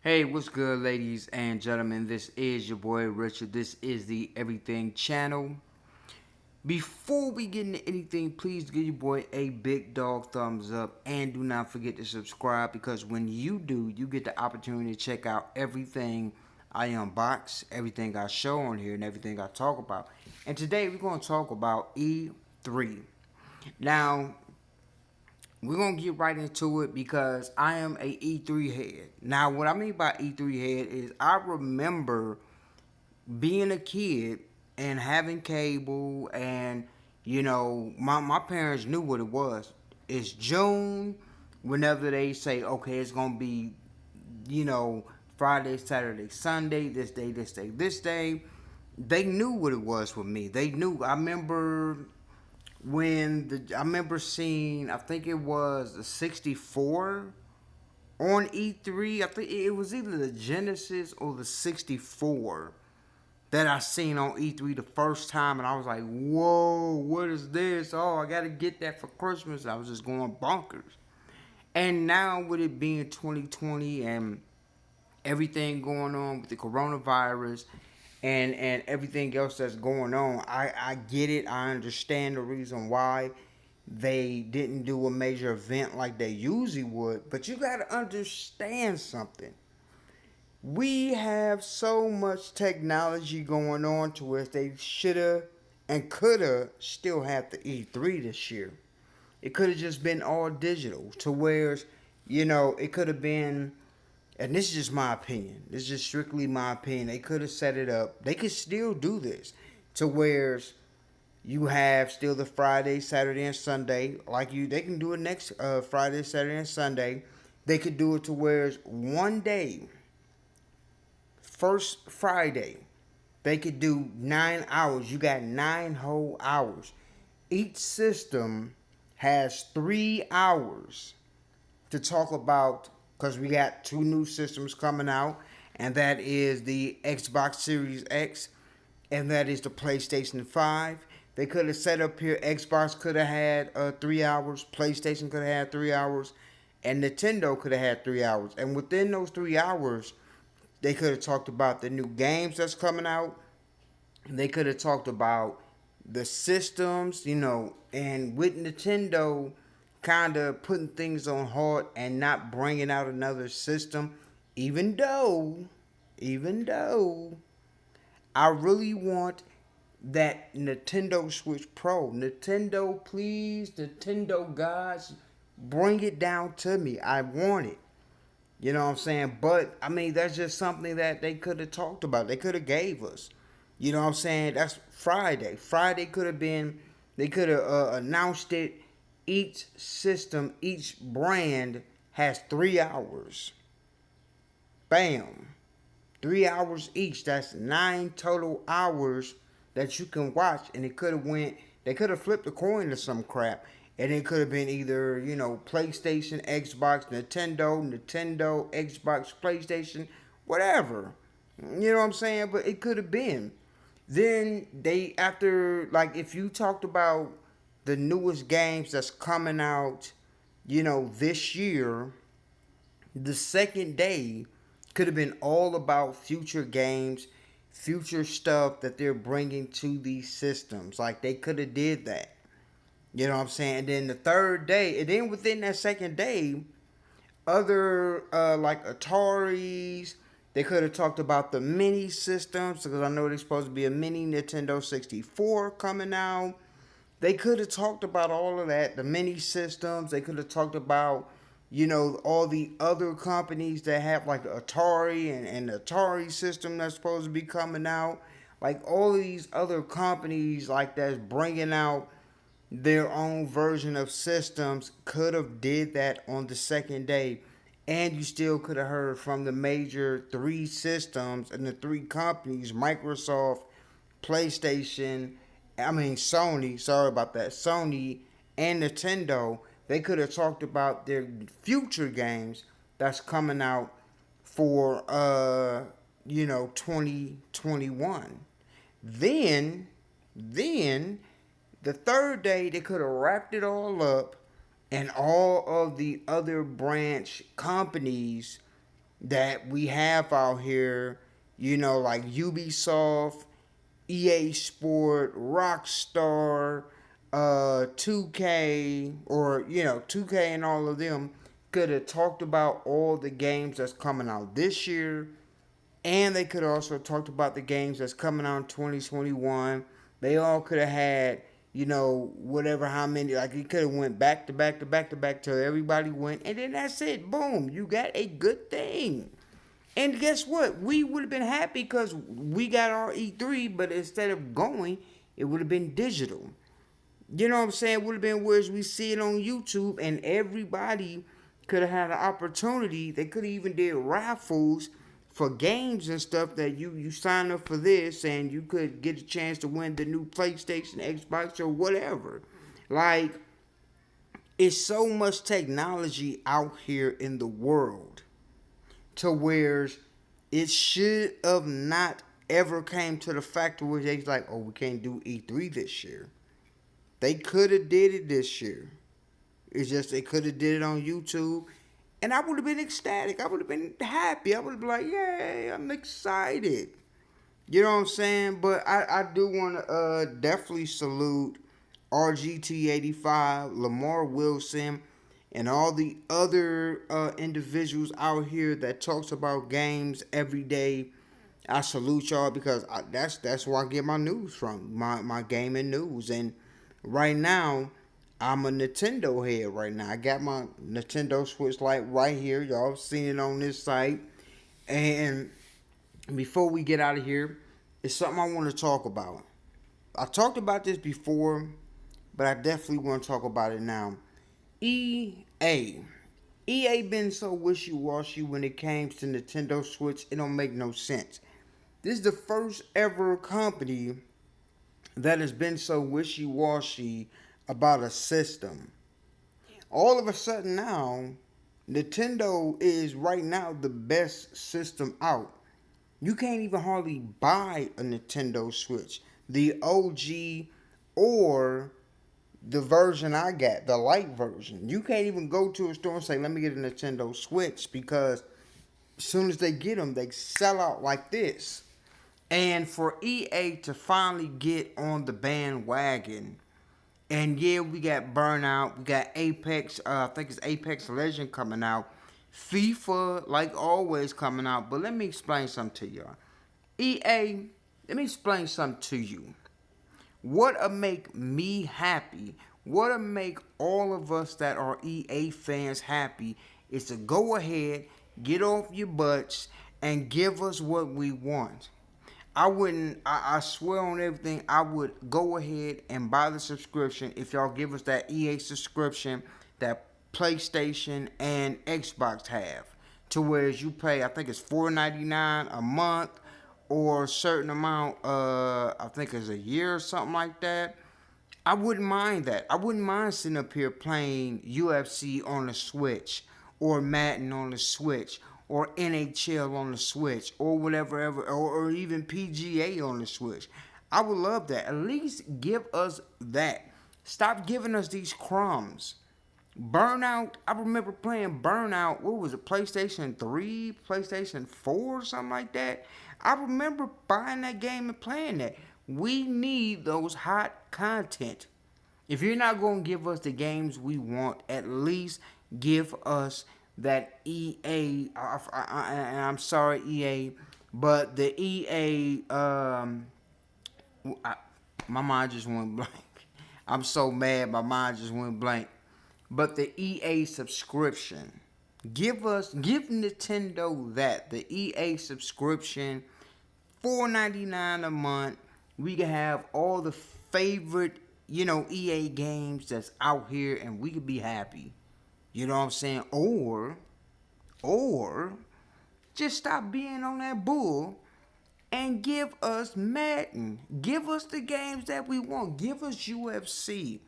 Hey, what's good, ladies and gentlemen? This is your boy Richard. This is the Everything Channel. Before we get into anything, please give your boy a big dog thumbs up and do not forget to subscribe because when you do, you get the opportunity to check out everything I unbox, everything I show on here, and everything I talk about. And today we're going to talk about E3. Now, we're gonna get right into it because I am a E3 head. Now, what I mean by E3 head is I remember being a kid and having cable, and my parents knew what it was. It's June. Whenever they say, okay, it's gonna be, you know, Friday, Saturday, Sunday, this day, this day, this day. They knew what it was for me. They knew. I remember seeing, I think it was the 64 on E3. I think it was either the Genesis or the 64 that I seen on E3 the first time, and I was like, whoa, what is this? Oh, I gotta get that for Christmas. I was just going bonkers. And now with it being 2020 and everything going on with the coronavirus and everything else that's going on, I get it. I understand the reason why they didn't do a major event like they usually would. But you got to understand something. We have so much technology going on to where they shoulda and coulda still had the E3 this year. It could have just been all digital to where, it could have been, and this is just my opinion. This is just strictly my opinion. They could have set it up. They could still do this to where you have still the Friday, Saturday, and Sunday. They can do it next Friday, Saturday, and Sunday. They could do it to where one day, first Friday, they could do 9 hours. You got 9 whole hours. Each system has 3 hours to talk about because we got two new systems coming out, and that is the Xbox Series X and that is the PlayStation 5. They could have set up here, Xbox could have had 3 hours, PlayStation could have had 3 hours, and Nintendo could have had 3 hours. And within those 3 hours, they could have talked about the new games that's coming out. They could have talked about the systems, and with Nintendo kind of putting things on hold and not bringing out another system, even though I really want that Nintendo Switch Pro. Nintendo, please, Nintendo guys, bring it down to me. I want it. You know what I'm saying? But I mean, that's just something that they could have talked about. They could have gave us. You know what I'm saying? That's Friday. Friday could have been. They could have announced it. Each system, each brand has 3 hours. Bam. 3 hours each. That's 9 total hours that you can watch. And it could have went. They could have flipped a coin to some crap. And it could have been either, PlayStation, Xbox, Nintendo, Xbox, PlayStation, whatever. You know what I'm saying? But it could have been. Then they, after, like, if you talked about the newest games that's coming out, this year, the second day could have been all about future games, future stuff that they're bringing to these systems. Like, they could have did that. You know what I'm saying? And then the third day, and then within that second day, other like Ataris, they could have talked about the mini systems because I know there's supposed to be a mini Nintendo 64 coming out. They could have talked about all of that, the mini systems. They could have talked about, all the other companies that have like Atari and the Atari system that's supposed to be coming out. Like all of these other companies like that's bringing out their own version of systems could have did that on the second day, and you still could have heard from the major three systems and the three companies, Microsoft, PlayStation, Sony, sorry about that, Sony and Nintendo. They could have talked about their future games that's coming out for 2021. Then the third day, they could have wrapped it all up, and all of the other branch companies, that we have out here, like Ubisoft, EA Sport, Rockstar, 2K, or 2K and all of them could have talked about all the games that's coming out this year, and they could also talked about the games that's coming out in 2021. They all could have had, whatever how many, like it could have went back to back to back to back till everybody went, and then that's it. Boom, you got a good thing. And guess what? We would have been happy because we got our E3, but instead of going, it would have been digital. You know what I'm saying? It would have been whereas we see it on YouTube, and everybody could have had an opportunity. They could have even did raffles for games and stuff that you sign up for this, and you could get a chance to win the new PlayStation, Xbox, or whatever. Like, it's so much technology out here in the world to where it should have not ever came to the factor where they like, oh, we can't do E3 this year. They could have did it this year. It's just they could have did it on YouTube, and I would have been ecstatic. I would have been happy. I would have been like, yay, I'm excited. You know what I'm saying? But I do want to definitely salute RGT85, Lamar Wilson, and all the other individuals out here that talks about games every day. I salute y'all because that's where I get my news from, my gaming news. And right now, I'm a Nintendo head right now. I got my Nintendo Switch Lite right here. Y'all have seen it on this site. And before we get out of here, it's something I want to talk about. I talked about this before, but I definitely want to talk about it now. EA. EA been so wishy-washy when it came to Nintendo Switch, it don't make no sense. This is the first ever company that has been so wishy-washy about a system. All of a sudden now, Nintendo is right now the best system out. You can't even hardly buy a Nintendo Switch. The OG or the version I got, the light version. You can't even go to a store and say, let me get a Nintendo Switch, because as soon as they get them, they sell out like this. And for EA to finally get on the bandwagon, and yeah, we got Burnout, we got Apex, I think it's Apex Legend coming out, FIFA, like always, coming out. But let me explain something to y'all. EA, let me explain something to you. What'll make me happy, what'll make all of us that are EA fans happy, is to go ahead, get off your butts, and give us what we want. I swear on everything, I would go ahead and buy the subscription if y'all give us that EA subscription that PlayStation and Xbox have. To where you pay, I think it's $4.99 a month, or a certain amount, I think it's a year or something like that. I wouldn't mind that. I wouldn't mind sitting up here playing UFC on the Switch, or Madden on the Switch, or NHL on the Switch, or whatever ever, or even PGA on the Switch. I would love that. At least give us that. Stop giving us these crumbs. Burnout, I remember playing Burnout, what was it, PlayStation 3, PlayStation 4, or something like that. I remember buying that game and playing that. We need those hot content. If you're not going to give us the games we want, at least give us that EA, and I'm sorry EA, but the EA, my mind just went blank. I'm so mad, my mind just went blank. But the EA subscription, give Nintendo that, the EA subscription, $4.99 a month. We can have all the favorite, EA games that's out here, and we could be happy. You know what I'm saying? Or just stop being on that bull and give us Madden. Give us the games that we want. Give us UFC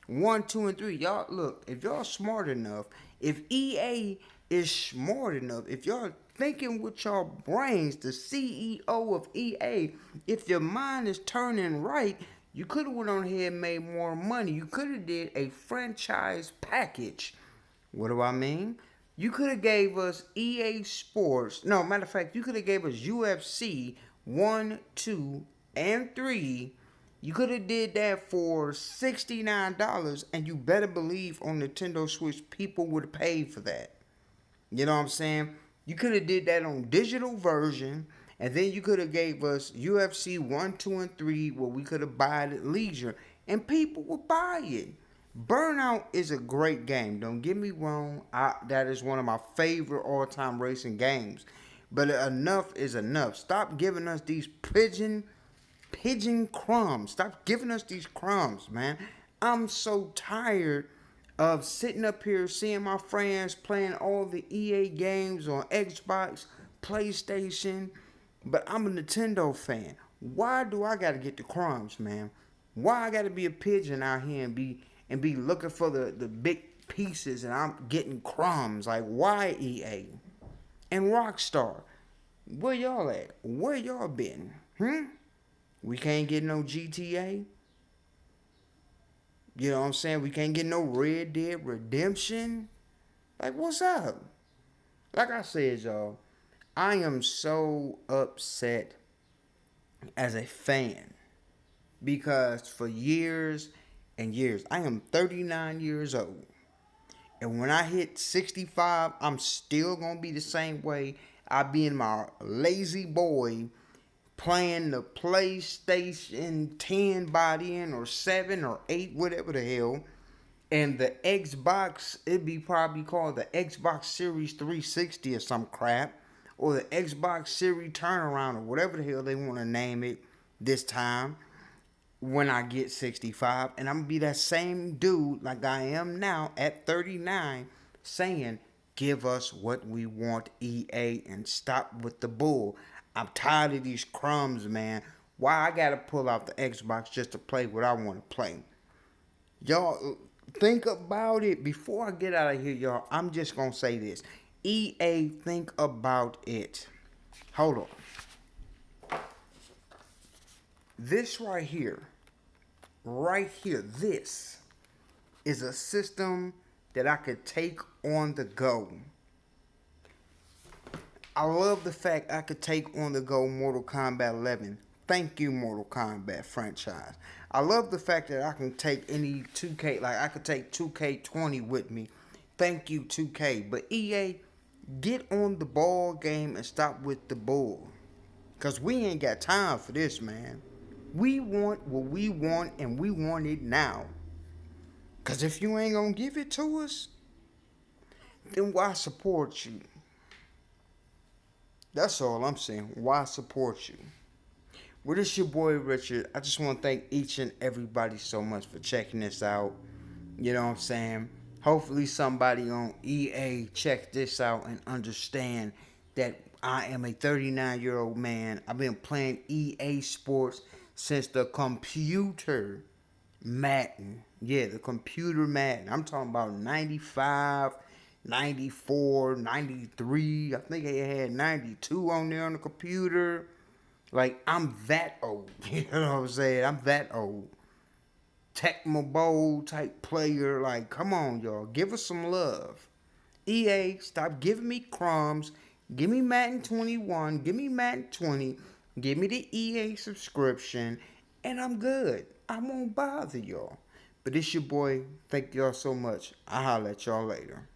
1, 2, and 3. Y'all, look, if y'all smart enough, if EA is smart enough, if y'all thinking with your brains, the CEO of EA, if your mind is turning right, you could have went on ahead and made more money. You could have did a franchise package. What do I mean? You could have gave us EA Sports. No, matter of fact, you could have gave us UFC 1, 2, and 3. You could have did that for $69, and you better believe on Nintendo Switch people would have paid for that. You know what I'm saying? You could have did that on digital version, and then you could have gave us UFC 1, 2, and 3 where we could have bought it at leisure, and people would buy it. Burnout is a great game. Don't get me wrong. That is one of my favorite all-time racing games. But enough is enough. Stop giving us these pigeon crumbs. Stop giving us these crumbs, man. I'm so tired of sitting up here seeing my friends playing all the EA games on Xbox, PlayStation, but I'm a Nintendo fan. Why do I gotta get the crumbs, man? Why I gotta be a pigeon out here and be looking for the big pieces and I'm getting crumbs? Like, why EA? And Rockstar, where y'all at? Where y'all been? We can't get no GTA. You know what I'm saying? We can't get no Red Dead Redemption. Like, what's up? Like I said, y'all, I am so upset as a fan because for years and years, I am 39 years old. And when I hit 65, I'm still going to be the same way. I'll be in my lazy boy playing the PlayStation 10 by then, or 7 or 8, whatever the hell. And the Xbox, it'd be probably called the Xbox Series 360 or some crap. Or the Xbox Series Turnaround, or whatever the hell they want to name it this time when I get 65. And I'm going to be that same dude like I am now at 39 saying, give us what we want, EA, and stop with the bull. I'm tired of these crumbs, man. Why I got to pull out the Xbox just to play what I want to play? Y'all, think about it. Before I get out of here, y'all, I'm just going to say this. EA, think about it. Hold on. This right here, this is a system that I could take on the go. I love the fact I could take on the go Mortal Kombat 11. Thank you, Mortal Kombat franchise. I love the fact that I can take any 2K, like I could take 2K20 with me. Thank you, 2K. But EA, get on the ball game and stop with the bull. Because we ain't got time for this, man. We want what we want, and we want it now. Because if you ain't going to give it to us, then why support you? That's all I'm saying. Why support you? Well, this your boy Richard. I just want to thank each and everybody so much for checking this out. You know what I'm saying? Hopefully somebody on EA check this out and understand that I am a 39-year-old man. I've been playing EA Sports since the computer Madden. Yeah, the computer Madden. I'm talking about 95, 94, 93. I think I had 92 on there on the computer. Like, I'm that old. You know what I'm saying? I'm that old. Tecmo Bowl type player. Like, come on, y'all. Give us some love. EA, stop giving me crumbs. Give me Madden 21. Give me Madden 20. Give me the EA subscription. And I'm good. I won't bother y'all. But it's your boy. Thank y'all so much. I'll holler at y'all later.